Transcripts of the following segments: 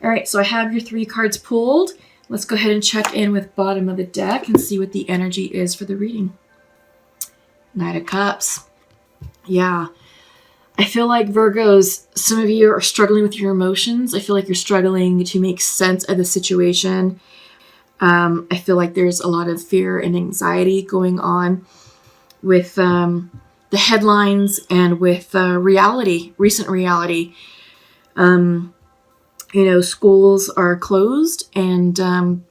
All right, so I have your 3 cards pulled. Let's go ahead and check in with bottom of the deck and see what the energy is for the reading. Knight of Cups. Yeah. I feel like Virgos, some of you are struggling with your emotions. I feel like you're struggling to make sense of the situation. I feel like there's a lot of fear and anxiety going on with the headlines and with reality, recent reality. Schools are closed and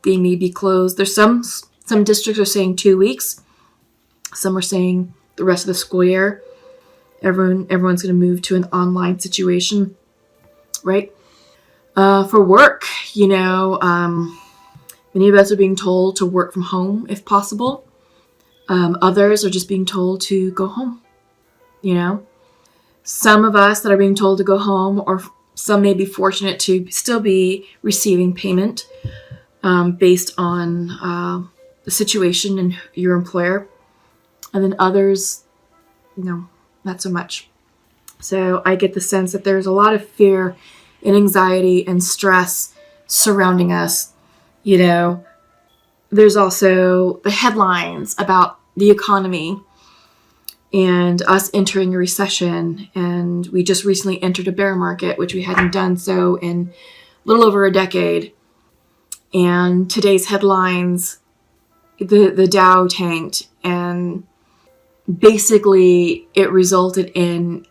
they may be closed. There's some districts are saying 2 weeks. Some are saying the rest of the school year. Everyone's going to move to an online situation, right? For work, many of us are being told to work from home if possible. Others are just being told to go home, Some of us that are being told to go home, or some may be fortunate to still be receiving payment based on the situation and your employer. And then others, not so much. So I get the sense that there's a lot of fear and anxiety and stress surrounding us. There's also the headlines about the economy and us entering a recession. And we just recently entered a bear market, which we hadn't done so in a little over a decade. And today's headlines, the Dow tanked, and basically it resulted in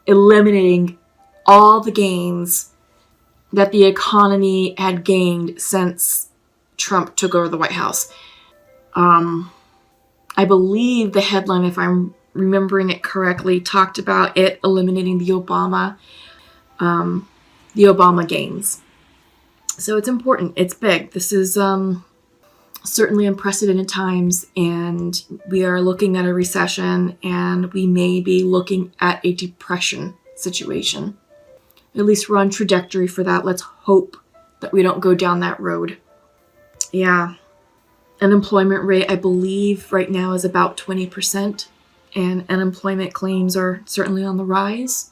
eliminating all the gains that the economy had gained since Trump took over the White House. I believe the headline, if I'm remembering it correctly, talked about it eliminating the Obama gains. So it's important. It's big. This is certainly unprecedented times, and we are looking at a recession, and we may be looking at a depression situation. At least we're on trajectory for that. Let's hope that we don't go down that road. Yeah. Unemployment rate, I believe, right now is about 20%, and unemployment claims are certainly on the rise,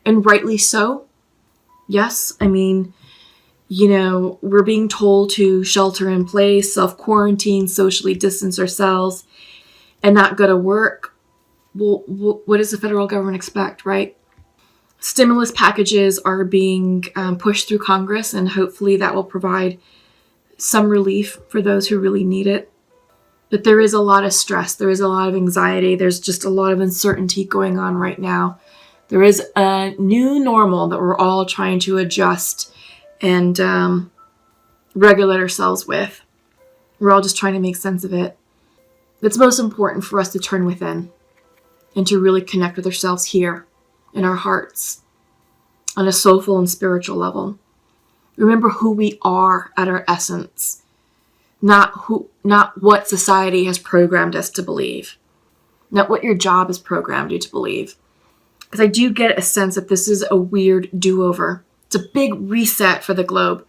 and rightly so. Yes, we're being told to shelter in place, self-quarantine, socially distance ourselves, and not go to work. Well, what does the federal government expect, right? Stimulus packages are being pushed through Congress, and hopefully that will provide some relief for those who really need it. But there is a lot of stress. There is a lot of anxiety. There's just a lot of uncertainty going on right now. There is a new normal that we're all trying to adjust and regulate ourselves with. We're all just trying to make sense of it. It's most important for us to turn within and to really connect with ourselves here in our hearts on a soulful and spiritual level. Remember who we are at our essence, not what society has programmed us to believe, not what your job has programmed you to believe. Because I do get a sense that this is a weird do-over. It's a big reset for the globe.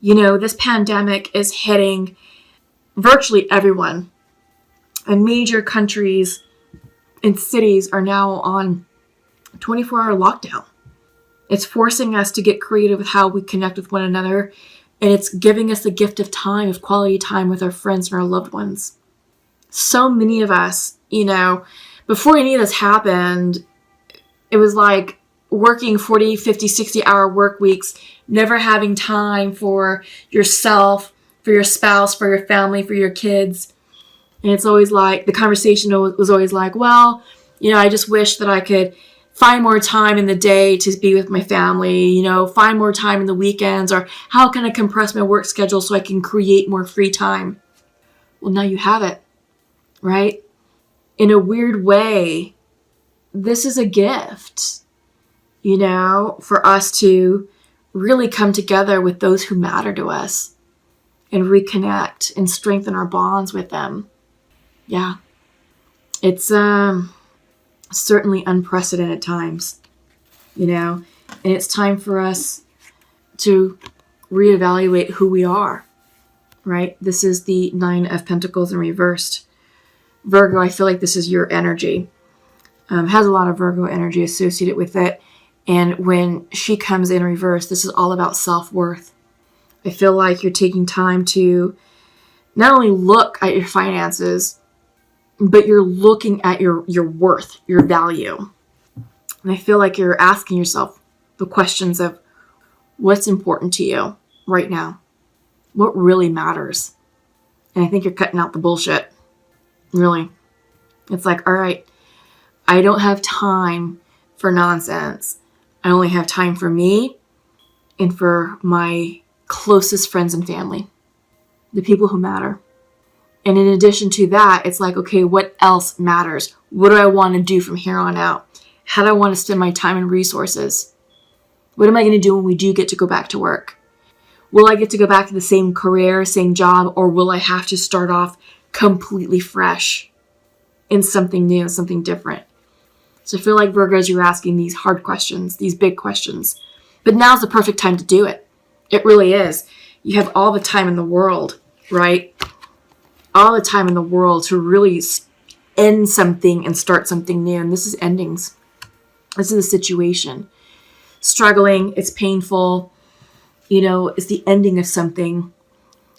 This pandemic is hitting virtually everyone. And major countries and cities are now on 24-hour lockdown. It's forcing us to get creative with how we connect with one another. And it's giving us the gift of time, of quality time with our friends and our loved ones. So many of us, before any of this happened, it was like working 40, 50, 60-hour work weeks, never having time for yourself, for your spouse, for your family, for your kids. And it's always like, the conversation was always like, well, I just wish that I could find more time in the day to be with my family, find more time in the weekends, or how can I compress my work schedule so I can create more free time? Well, now you have it, right? In a weird way, this is a gift, for us to really come together with those who matter to us and reconnect and strengthen our bonds with them. Yeah. It's certainly unprecedented times, and it's time for us to reevaluate who we are, right? This is the 9 of Pentacles in reversed. Virgo, I feel like this is your energy. Has a lot of Virgo energy associated with it. And when she comes in reverse, this is all about self-worth. I feel like you're taking time to not only look at your finances, but you're looking at your worth, your value. And I feel like you're asking yourself the questions of what's important to you right now? What really matters? And I think you're cutting out the bullshit. Really. It's like, all right, I don't have time for nonsense. I only have time for me and for my closest friends and family, the people who matter. And in addition to that, it's like, okay, what else matters? What do I want to do from here on out? How do I want to spend my time and resources? What am I going to do when we do get to go back to work? Will I get to go back to the same career, same job, or will I have to start off completely fresh in something new, something different? So I feel like, Virgos, you're asking these hard questions, these big questions. But now's the perfect time to do it. It really is. You have all the time in the world, right? All the time in the world to really end something and start something new. And this is endings. This is the situation. Struggling, it's painful. It's the ending of something.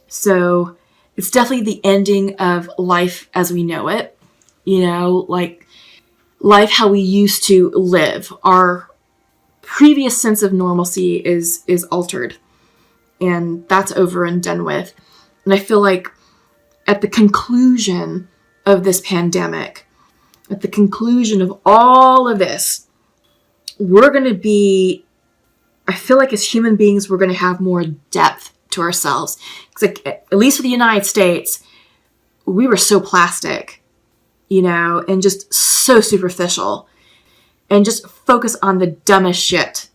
So it's definitely the ending of life as we know it. Like life how we used to live. Our previous sense of normalcy is altered. And that's over and done with. And I feel like at the conclusion of this pandemic, at the conclusion of all of this, we're going to be, I feel like as human beings, we're going to have more depth to ourselves. Because at least for the United States, we were so plastic, and just so superficial and just focus on the dumbest shit.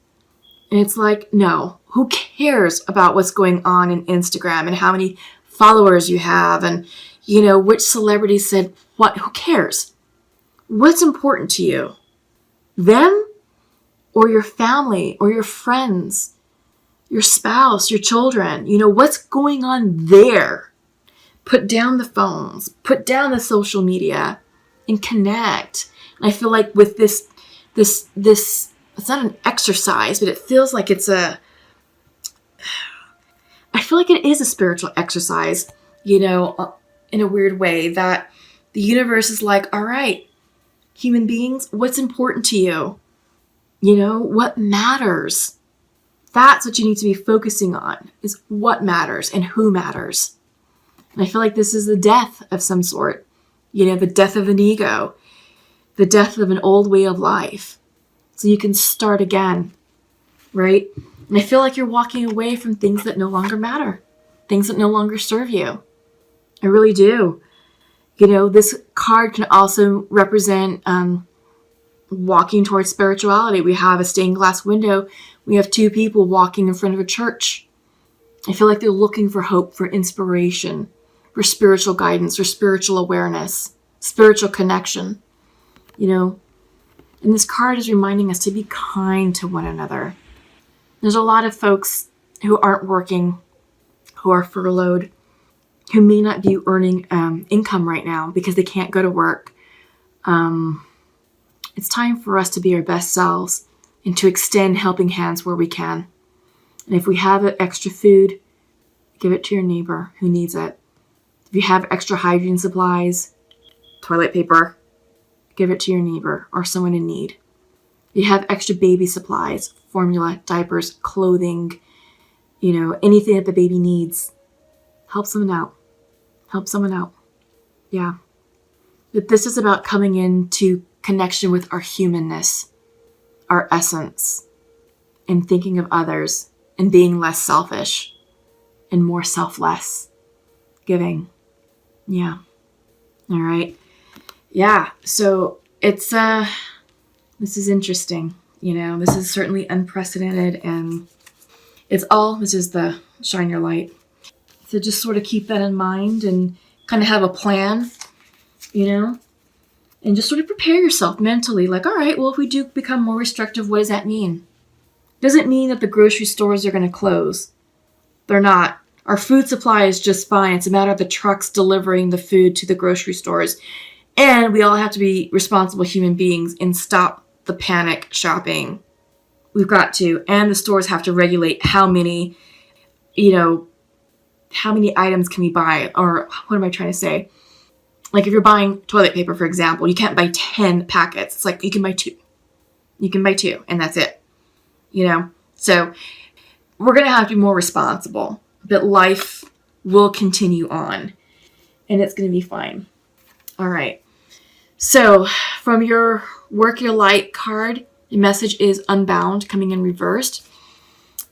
And it's like, no, who cares about what's going on in Instagram and how many followers you have and, which celebrity said what? Who cares? What's important to you? Them or your family or your friends, your spouse, your children? What's going on there? Put down the phones, put down the social media and connect. And I feel like with this, it's not an exercise, but it feels like I feel like it is a spiritual exercise, in a weird way, that the universe is like, all right, human beings, what's important to you? What matters? That's what you need to be focusing on, is what matters and who matters. And I feel like this is the death of some sort, the death of an ego, the death of an old way of life. So you can start again, right? And I feel like you're walking away from things that no longer matter, things that no longer serve you. I really do. This card can also represent walking towards spirituality. We have a stained glass window. We have two people walking in front of a church. I feel like they're looking for hope, for inspiration, for spiritual guidance, or spiritual awareness, spiritual connection. And this card is reminding us to be kind to one another. There's a lot of folks who aren't working, who are furloughed, who may not be earning income right now because they can't go to work. It's time for us to be our best selves and to extend helping hands where we can. And if we have extra food, give it to your neighbor who needs it. If you have extra hygiene supplies, toilet paper, give it to your neighbor or someone in need. If you have extra baby supplies, formula, diapers, clothing, anything that the baby needs, help someone out. Help someone out. Yeah. But this is about coming into connection with our humanness, our essence, and thinking of others and being less selfish and more selfless. Giving. Yeah. All right. Yeah. So it's, this is interesting. This is certainly unprecedented, and this is the shine your light. So just sort of keep that in mind and kind of have a plan, and just sort of prepare yourself mentally. Like, all right, well, if we do become more restrictive, what does that mean? Doesn't mean that the grocery stores are going to close. They're not. Our food supply is just fine. It's a matter of the trucks delivering the food to the grocery stores. And we all have to be responsible human beings and stop the panic shopping. We've got to. And the stores have to regulate how many, you know, how many items can we buy? Or what am I trying to say? Like if you're buying toilet paper, for example, you can't buy 10 packets. It's like you can buy 2. You can buy 2 and that's it. You know? So we're going to have to be more responsible. But life will continue on. And it's going to be fine. All right. So from your Work Your Light card, the message is Unbound, coming in reversed.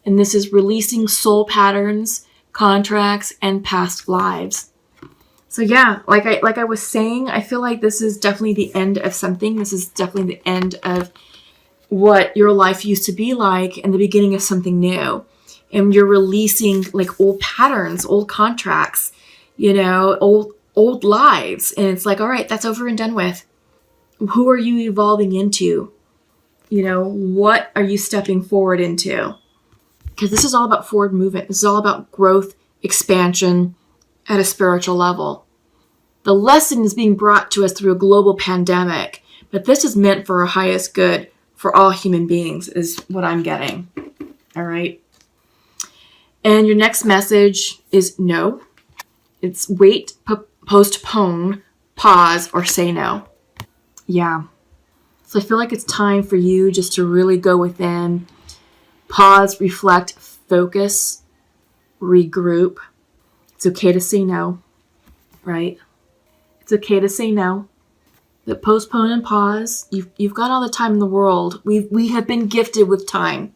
And this is releasing soul patterns, contracts, and past lives. So yeah, like I was saying, I feel like this is definitely the end of something. This is definitely the end of what your life used to be like and the beginning of something new. And you're releasing like old patterns, old contracts, you know, old lives. And it's like, all right, that's over and done with. Who are you evolving into? You know, what are you stepping forward into? Because this is all about forward movement. This is all about growth, expansion at a spiritual level. The lesson is being brought to us through a global pandemic, but this is meant for our highest good for all human beings, is what I'm getting. All right. And your next message is no. It's wait, postpone, pause, or say no. Yeah. So I feel like it's time for you just to really go within, pause, reflect, focus, regroup. It's okay to say no, right? It's okay to say no. But postpone and pause. You've got all the time in the world. We have been gifted with time.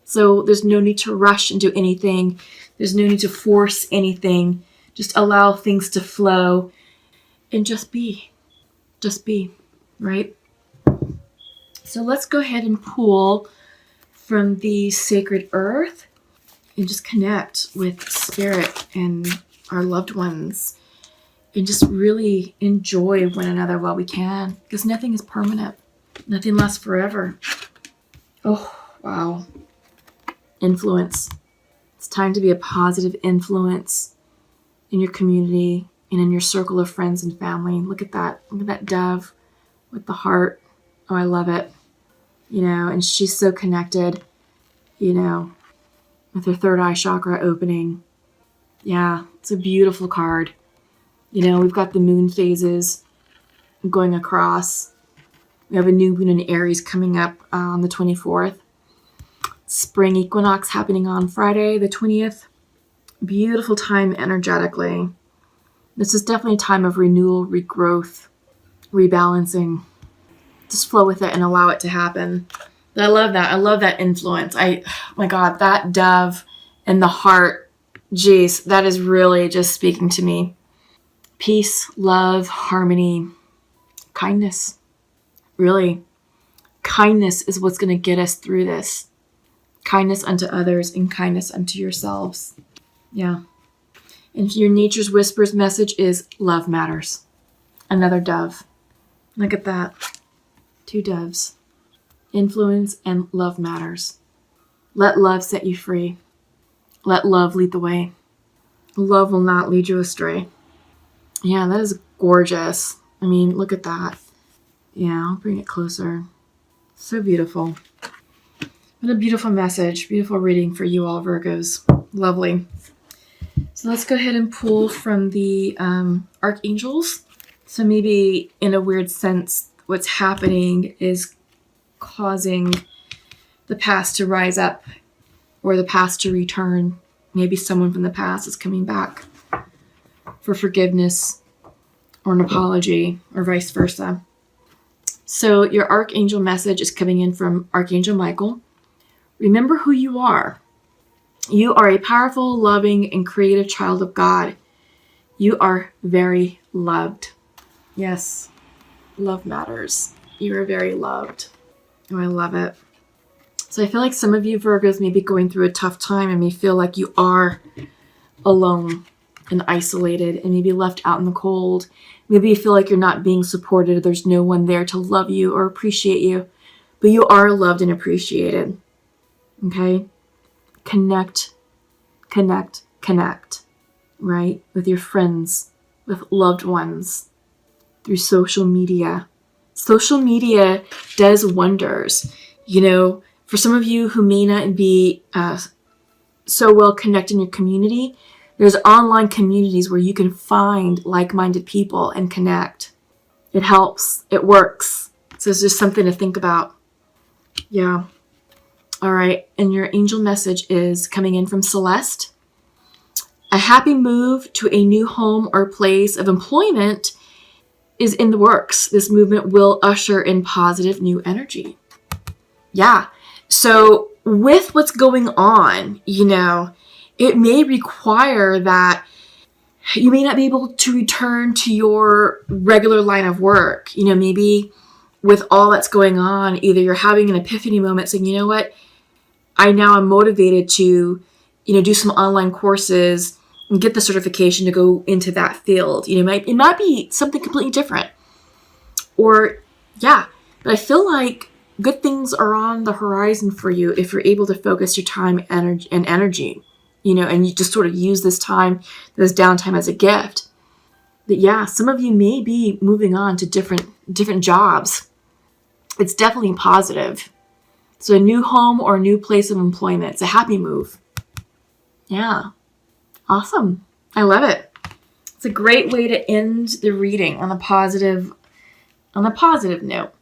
So there's no need to rush into anything. There's no need to force anything. Just allow things to flow and just be. Just be, right? So let's go ahead and pull from the sacred earth and just connect with spirit and our loved ones and just really enjoy one another while we can, because nothing is permanent. Nothing lasts forever. Oh, wow. Influence. It's time to be a positive influence in your community and in your circle of friends and family. Look at that. Look at that dove with the heart. Oh, I love it. You know, and she's so connected, you know, with her third eye chakra opening. Yeah, it's a beautiful card. You know, we've got the moon phases going across. We have a new moon in Aries coming up on the 24th. Spring equinox happening on Friday, the 20th. Beautiful time energetically. This is definitely a time of renewal, regrowth, rebalancing. Just flow with it and allow it to happen. But I love that. I love that influence. Oh my God, that dove and the heart. Geez, that is really just speaking to me. Peace, love, harmony, kindness. Really, kindness is what's going to get us through this. Kindness unto others and kindness unto yourselves. Yeah. And your Nature's Whispers message is love matters. Another dove. Look at that. 2 doves. Influence and love matters. Let love set you free. Let love lead the way. Love will not lead you astray. Yeah, that is gorgeous. I mean, look at that. Yeah, I'll bring it closer. So beautiful. What a beautiful message. Beautiful reading for you all, Virgos. Lovely. So let's go ahead and pull from the archangels. So maybe in a weird sense, what's happening is causing the past to rise up or the past to return. Maybe someone from the past is coming back for forgiveness or an apology or vice versa. So your archangel message is coming in from Archangel Michael. Remember who you are. You are a powerful, loving, and creative child of God. You are very loved. Yes, love matters. You are very loved. Oh, I love it. So I feel like some of you Virgos may be going through a tough time and may feel like you are alone and isolated and maybe left out in the cold. Maybe you feel like you're not being supported. There's no one there to love you or appreciate you. But you are loved and appreciated. Okay? Connect, connect, connect. Right? With your friends, with loved ones, through social media. Social media does wonders. You know, For some of you who may not be so well connected in your community, there's online communities where you can find like-minded people and connect. It helps. It works. So it's just something to think about. Yeah. All right. And your angel message is coming in from Celeste. A happy move to a new home or place of employment is in the works. This movement will usher in positive new energy. Yeah. So with what's going on, it may require that you may not be able to return to your regular line of work. Maybe with all that's going on, either you're having an epiphany moment saying, you know what, I now am motivated to, do some online courses and get the certification to go into that field. It might be something completely different. Or, yeah, but I feel like good things are on the horizon for you if you're able to focus your time and energy, and you just sort of use this downtime as a gift. But yeah, some of you may be moving on to different jobs. It's definitely positive. So a new home or a new place of employment. It's a happy move. Yeah. Awesome. I love it. It's a great way to end the reading on a positive note.